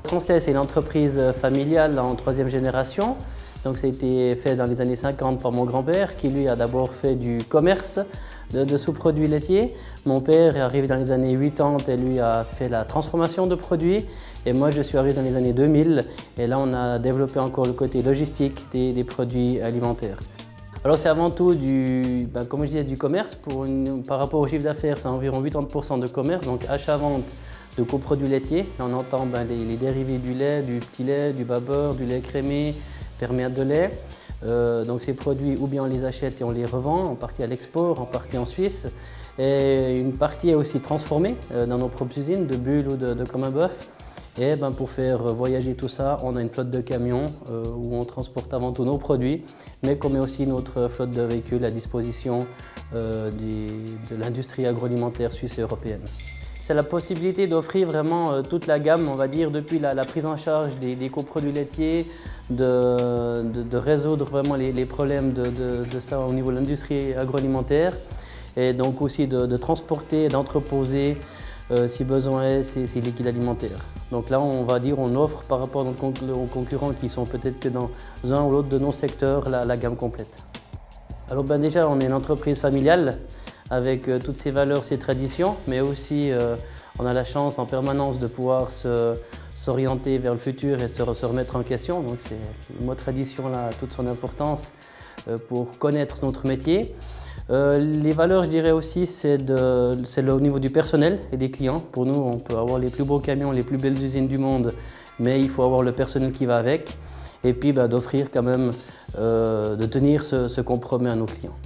Translet, c'est une entreprise familiale en troisième génération. Donc ça a été fait dans les années 50 par mon grand-père qui lui a d'abord fait du commerce de sous-produits laitiers. Mon père est arrivé dans les années 80 et lui a fait la transformation de produits. Et moi je suis arrivé dans les années 2000 et là on a développé encore le côté logistique des produits alimentaires. Alors c'est avant tout comme je disais, du commerce. Par rapport au chiffre d'affaires, c'est environ 80% de commerce, donc achat-vente de coproduits laitiers. Là, on entend les dérivés du lait, du petit lait, du bas-beurre, du lait crémé, perméate de lait. Donc ces produits, ou bien on les achète et on les revend, en partie à l'export, en partie en Suisse. Et une partie est aussi transformée dans nos propres usines, de bulles ou de comme un bœuf. Et pour faire voyager tout ça, on a une flotte de camions où on transporte avant tout nos produits, mais qu'on met aussi notre flotte de véhicules à disposition de l'industrie agroalimentaire suisse et européenne. C'est la possibilité d'offrir vraiment toute la gamme, on va dire, depuis la prise en charge des coproduits laitiers, de résoudre vraiment les problèmes de ça au niveau de l'industrie agroalimentaire, et donc aussi de transporter, d'entreposer, si besoin est, ces liquides alimentaires. Donc là, on va dire, on offre par rapport aux concurrents qui sont peut-être que dans un ou l'autre de nos secteurs, la gamme complète. Alors déjà, on est une entreprise familiale avec toutes ses valeurs, ses traditions, mais aussi on a la chance en permanence de pouvoir s'orienter vers le futur et se remettre en question. Donc le mot tradition là, a toute son importance pour connaître notre métier. Les valeurs, je dirais aussi, c'est au niveau du personnel et des clients. Pour nous, on peut avoir les plus beaux camions, les plus belles usines du monde, mais il faut avoir le personnel qui va avec. Et puis d'offrir quand même, de tenir ce qu'on promet à nos clients.